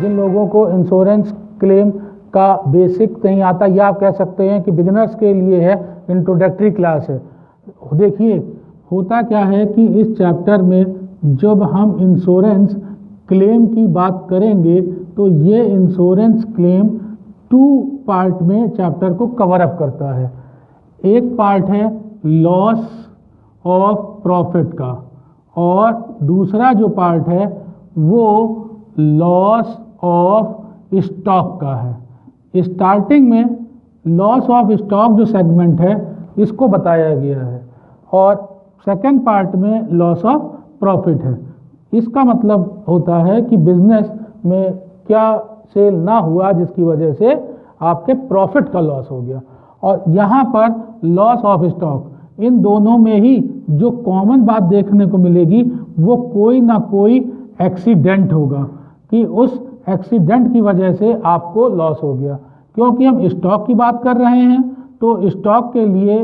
जिन लोगों को insurance claim का बेसिक नहीं आता, या आप कह सकते हैं कि बिगिनर्स के लिए है, इंट्रोडक्टरी क्लास है। देखिए होता क्या है कि इस चैप्टर में जब हम इंश्योरेंस क्लेम की बात करेंगे तो ये इंश्योरेंस क्लेम 2 पार्ट में चैप्टर को कवर अप करता है। एक पार्ट है लॉस ऑफ प्रॉफिट का, और दूसरा जो पार्ट है वो लॉस ऑफ स्टॉक का है। स्टार्टिंग में लॉस ऑफ स्टॉक जो सेगमेंट है इसको बताया गया है, और सेकंड पार्ट में लॉस ऑफ प्रॉफिट है। इसका मतलब होता है कि बिजनेस में क्या सेल ना हुआ जिसकी वजह से आपके प्रॉफिट का लॉस हो गया, और यहाँ पर लॉस ऑफ स्टॉक। इन दोनों में ही जो कॉमन बात देखने को मिलेगी वो कोई ना कोई एक्सीडेंट होगा कि उस एक्सीडेंट की वजह से आपको लॉस हो गया। क्योंकि हम स्टॉक की बात कर रहे हैं तो स्टॉक के लिए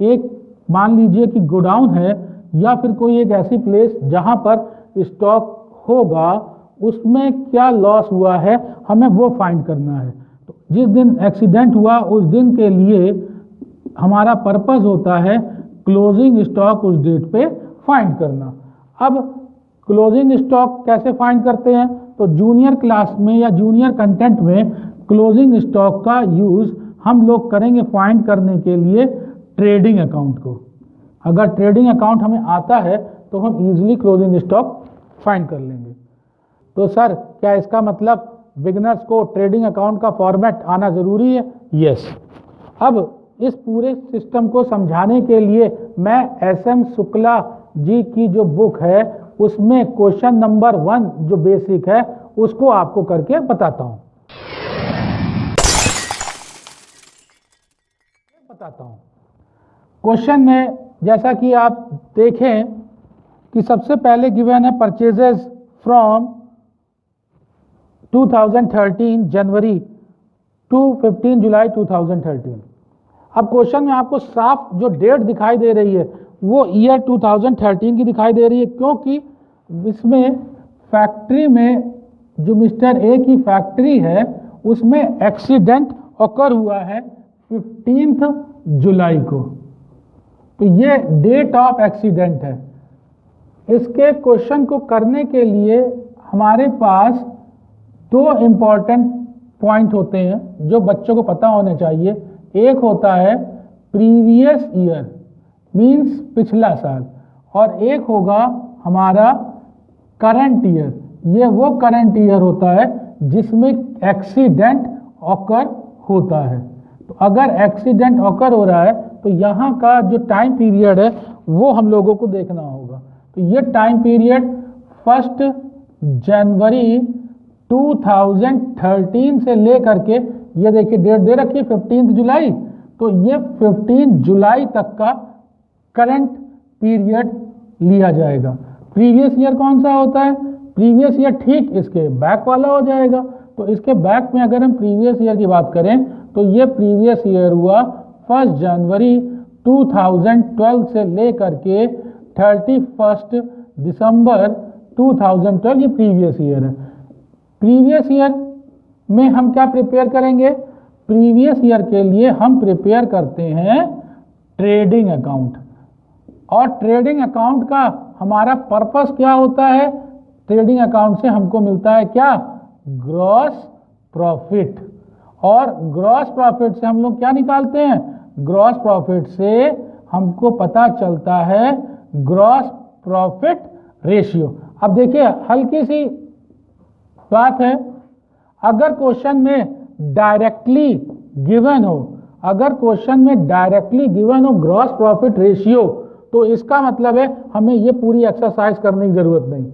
एक मान लीजिए कि गोडाउन है या फिर कोई एक ऐसी प्लेस जहां पर स्टॉक होगा, उसमें क्या लॉस हुआ है हमें वो फाइंड करना है। तो जिस दिन एक्सीडेंट हुआ उस दिन के लिए हमारा पर्पस होता है क्लोजिंग स्टॉक उस डेट पे फाइंड करना। अब क्लोजिंग स्टॉक कैसे फाइंड करते हैं, तो जूनियर क्लास में या जूनियर कंटेंट में क्लोजिंग स्टॉक का यूज़ हम लोग करेंगे फाइंड करने के लिए ट्रेडिंग अकाउंट को। अगर ट्रेडिंग अकाउंट हमें आता है तो हम इजीली क्लोजिंग स्टॉक फाइंड कर लेंगे। तो सर क्या इसका मतलब बिगिनर्स को ट्रेडिंग अकाउंट का फॉर्मेट आना ज़रूरी है? यस। अब इस पूरे सिस्टम को समझाने के लिए मैं SM शुक्ला जी की जो बुक है उसमें क्वेश्चन नंबर 1 जो बेसिक है उसको आपको करके बताता हूँ। क्वेश्चन में जैसा कि आप देखें कि सबसे पहले गिवन है परचेजेस फ्रॉम 2013 जनवरी टू 15 जुलाई 2013। अब क्वेश्चन में आपको साफ जो डेट दिखाई दे रही है वो ईयर 2013 की दिखाई दे रही है, क्योंकि इसमें फैक्ट्री में जो मिस्टर ए की फैक्ट्री है उसमें एक्सीडेंट ऑकर हुआ है 15 जुलाई को। तो ये डेट ऑफ एक्सीडेंट है। इसके क्वेश्चन को करने के लिए हमारे पास 2 इम्पॉर्टेंट पॉइंट होते हैं जो बच्चों को पता होने चाहिए। एक होता है प्रीवियस ईयर मींस पिछला साल, और एक होगा हमारा करंट ईयर। ये वो करंट ईयर होता है जिसमें एक्सीडेंट ऑकर होता है। तो अगर एक्सीडेंट ऑकर हो रहा है तो यहाँ का जो टाइम पीरियड है वो हम लोगों को देखना होगा। तो ये टाइम पीरियड 1 जनवरी 2013 से लेकर के, ये देखिए डेट दे रखी है 15 जुलाई, तो ये 15 जुलाई तक का करंट पीरियड लिया जाएगा। प्रीवियस ईयर कौन सा होता है? प्रीवियस ईयर ठीक इसके बैक वाला हो जाएगा। तो इसके बैक में अगर हम प्रीवियस ईयर की बात करें तो ये प्रीवियस ईयर हुआ 1 जनवरी 2012 से लेकर के 31 दिसंबर 2012, ये प्रीवियस ईयर है। प्रीवियस ईयर में हम क्या प्रिपेयर करेंगे? प्रीवियस ईयर के लिए हम प्रिपेयर करते हैं ट्रेडिंग अकाउंट, और ट्रेडिंग अकाउंट का हमारा पर्पस क्या होता है? ट्रेडिंग अकाउंट से हमको मिलता है क्या? Gross profit. और ग्रॉस प्रॉफिट से हम लोग क्या निकालते हैं? ग्रॉस प्रॉफिट से हमको पता चलता है ग्रॉस प्रॉफिट रेशियो। अब देखिए हल्की सी बात है, अगर क्वेश्चन में डायरेक्टली गिवन हो, अगर क्वेश्चन में डायरेक्टली गिवन हो ग्रॉस प्रॉफिट रेशियो, तो इसका मतलब है हमें ये पूरी एक्सरसाइज करने की जरूरत नहीं।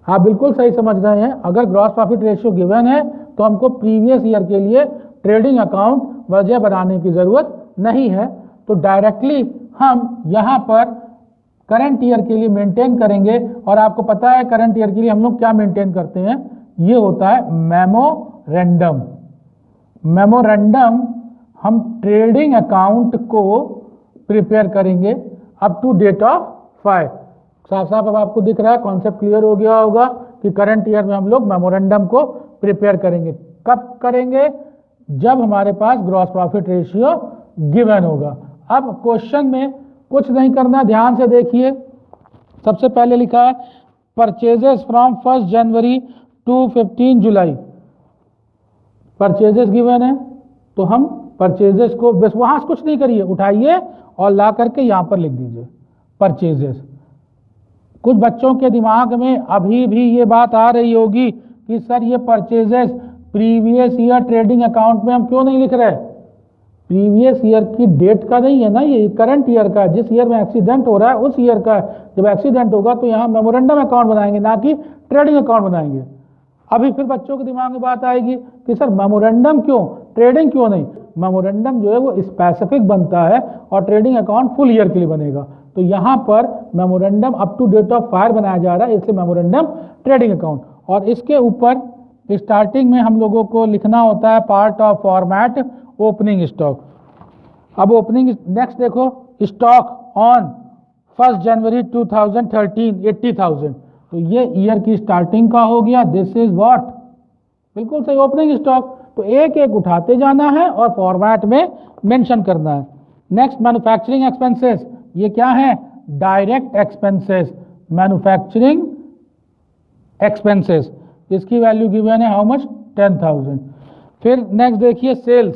आप बिल्कुल सही समझ रहे हैं। अगर ग्रॉस प्रॉफिट रेशियो गिवन है तो हमको प्रीवियस ईयर के लिए ट्रेडिंग अकाउंट वजह बनाने की जरूरत नहीं है। तो डायरेक्टली हम यहाँ पर करंट ईयर के लिए मेंटेन करेंगे, और आपको पता है करंट ईयर के लिए हम लोग क्या मेंटेन करते हैं? ये होता है मेमोरेंडम। मेमोरेंडम हम ट्रेडिंग अकाउंट को प्रिपेयर करेंगे अप टू डेट ऑफ 5। साफ साफ अब आपको दिख रहा है, कॉन्सेप्ट क्लियर हो गया होगा कि करंट ईयर में हम लोग मेमोरेंडम को प्रिपेयर करेंगे। कब करेंगे? जब हमारे पास ग्रॉस प्रॉफिट रेशियो गिवन होगा। अब क्वेश्चन में कुछ नहीं करना, ध्यान से देखिए। सबसे पहले लिखा है purchases from 1 January to 15 July. Purchases given है तो हम परचेजेस को बस वहां से कुछ नहीं करिए, उठाइए और ला करके यहां पर लिख दीजिए परचेजेस। कुछ बच्चों के दिमाग में अभी भी ये बात आ रही होगी कि सर ये purchases previous year trading account में हम क्यों नहीं लिख रहे? प्रीवियस ईयर की डेट का नहीं है ना, ये करंट ईयर का, जिस ईयर में एक्सीडेंट हो रहा है उस ईयर का। जब एक्सीडेंट होगा तो यहाँ मेमोरेंडम अकाउंट बनाएंगे, ना कि ट्रेडिंग अकाउंट बनाएंगे। अभी फिर बच्चों के दिमाग में बात आएगी कि सर मेमोरेंडम क्यों, ट्रेडिंग क्यों नहीं? मेमोरेंडम जो है वो स्पेसिफिक बनता है और ट्रेडिंग अकाउंट फुल ईयर के लिए बनेगा। तो यहाँ पर memorandum up to date of fire बनाया जा रहा है, इसलिए मेमोरेंडम ट्रेडिंग अकाउंट। और इसके ऊपर स्टार्टिंग में हम लोगों को लिखना होता है part of format opening stock. अब ओपनिंग नेक्स्ट देखो, स्टॉक ऑन 1 जनवरी 2013 80,000, तो ये ईयर की स्टार्टिंग का हो गया। दिस इज व्हाट, बिल्कुल सही, ओपनिंग स्टॉक। तो एक एक उठाते जाना है और फॉर्मेट में मेंशन करना है। नेक्स्ट मैन्युफैक्चरिंग एक्सपेंसेस, ये क्या है? डायरेक्ट एक्सपेंसेस, मैन्युफैक्चरिंग एक्सपेंसेस, इसकी वैल्यू गिवन है हाउ मच? 10,000। फिर नेक्स्ट देखिए सेल्स,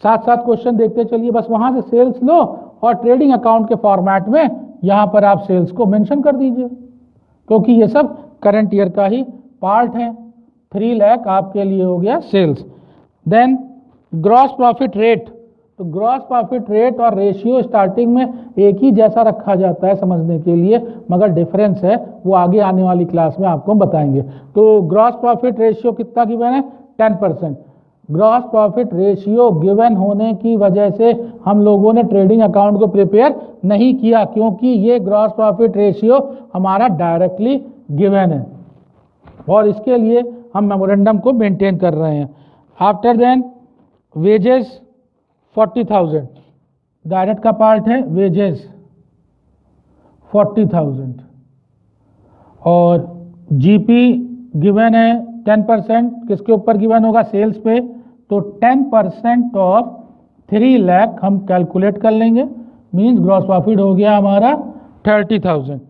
साथ साथ क्वेश्चन देखते चलिए, बस वहां से सेल्स लो और ट्रेडिंग अकाउंट के फॉर्मेट में यहां पर आप सेल्स को मेंशन कर दीजिए, क्योंकि ये सब करंट ईयर का ही पार्ट है। 3 लाख आपके लिए हो गया sales. Then gross profit rate, तो ग्रॉस प्रॉफिट रेट और रेशियो स्टार्टिंग में एक ही जैसा रखा जाता है समझने के लिए, मगर डिफरेंस है वो आगे आने वाली क्लास में आपको हम बताएंगे। तो ग्रॉस प्रॉफिट रेशियो कितना गिवन है? 10%। ग्रॉस प्रॉफिट रेशियो गिवन होने की वजह से हम लोगों ने ट्रेडिंग अकाउंट को प्रिपेयर नहीं किया, क्योंकि ये ग्रॉस प्रॉफिट रेशियो हमारा डायरेक्टली गिवन है और इसके लिए हम मेमोरेंडम को मेंटेन कर रहे हैं। आफ्टर देन वेजेस 40,000, डायरेक्ट का पार्ट है वेजेस 40,000 और जीपी गिवन है 10%, किसके ऊपर गिवन होगा? सेल्स पे। तो 10% ऑफ 3 लाख हम कैलकुलेट कर लेंगे, मींस ग्रॉस प्रॉफिट हो गया हमारा 30,000।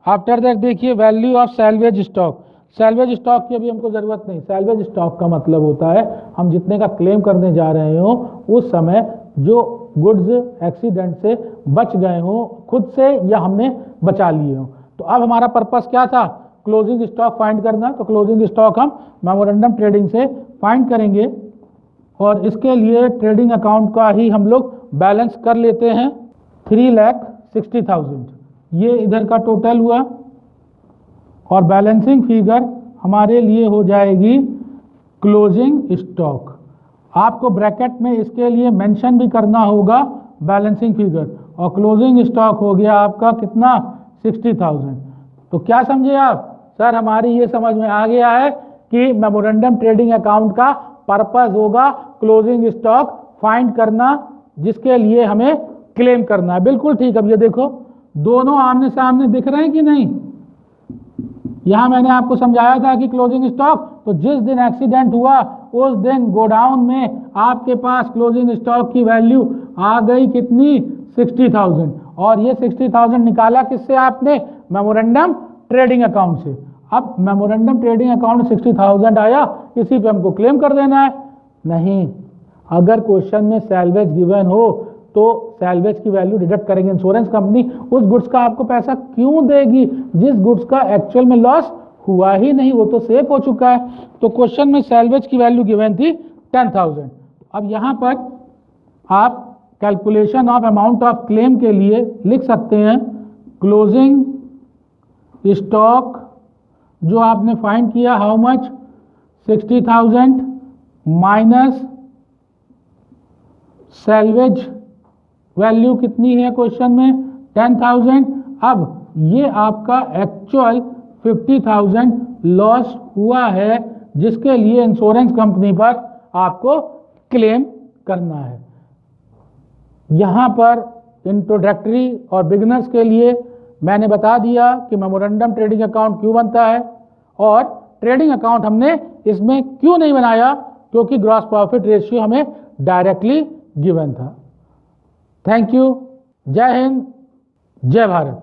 आफ्टर दैट देखिए value of salvage stock. Salvage stock की अभी हमको जरूरत नहीं। सैल्वेज स्टॉक का मतलब होता है हम जितने का क्लेम करने जा रहे हो उस समय जो गुड्स एक्सीडेंट से बच गए हो खुद से या हमने बचा लिए हो। तो अब हमारा पर्पस क्या था? क्लोजिंग स्टॉक फाइंड करना। तो क्लोजिंग स्टॉक हम मेमोरेंडम ट्रेडिंग से फाइंड करेंगे और इसके लिए ट्रेडिंग अकाउंट का ही हम लोग बैलेंस कर लेते हैं 3,60,000, ये इधर का टोटल हुआ और बैलेंसिंग फिगर हमारे लिए हो जाएगी क्लोजिंग स्टॉक। आपको ब्रैकेट में इसके लिए मेंशन भी करना होगा बैलेंसिंग फिगर, और क्लोजिंग स्टॉक हो गया आपका कितना? 60,000। तो क्या समझे आप? सर हमारी ये समझ में आ गया है कि मेमोरेंडम ट्रेडिंग अकाउंट का पर्पस होगा क्लोजिंग स्टॉक फाइंड करना, जिसके लिए हमें क्लेम करना है। बिल्कुल ठीक। अब ये देखो दोनों आमने सामने दिख रहे हैं कि नहीं? यहां मैंने आपको समझाया था कि क्लोजिंग स्टॉक, तो जिस दिन एक्सीडेंट हुआ उस दिन गोडाउन में आपके पास क्लोजिंग स्टॉक की वैल्यू आ गई कितनी? 60,000। और ये 60,000 निकाला किससे आपने? मेमोरेंडम ट्रेडिंग अकाउंट से। अब मेमोरेंडम ट्रेडिंग अकाउंट 60,000 आया, इसी पे हमको क्लेम कर देना है? नहीं, अगर क्वेश्चन में सैल्वेज गिवन हो तो सैल्वेज की वैल्यू डिडक्ट करेंगे। इंश्योरेंस कंपनी उस गुड्स का आपको पैसा क्यों देगी जिस गुड्स का एक्चुअल में लॉस हुआ ही नहीं, वो तो सेफ हो चुका है। तो क्वेश्चन में सैल्वेज की वैल्यू गिवन थी 10,000। अब यहां पर आप calculation of amount of claim के लिए लिख सकते हैं क्लोजिंग स्टॉक जो आपने फाइंड किया how much? 60,000 minus salvage value कितनी है क्वेश्चन में? 10,000। अब ये आपका एक्चुअल 50,000 लॉस हुआ है जिसके लिए इंश्योरेंस कंपनी पर आपको क्लेम करना है। यहां पर इंट्रोडक्टरी और बिगिनर्स के लिए मैंने बता दिया कि मेमोरेंडम ट्रेडिंग अकाउंट क्यों बनता है और ट्रेडिंग अकाउंट हमने इसमें क्यों नहीं बनाया, क्योंकि ग्रॉस प्रॉफिट रेशियो हमें डायरेक्टली गिवन था। Thank you. जय हिंद, जय भारत।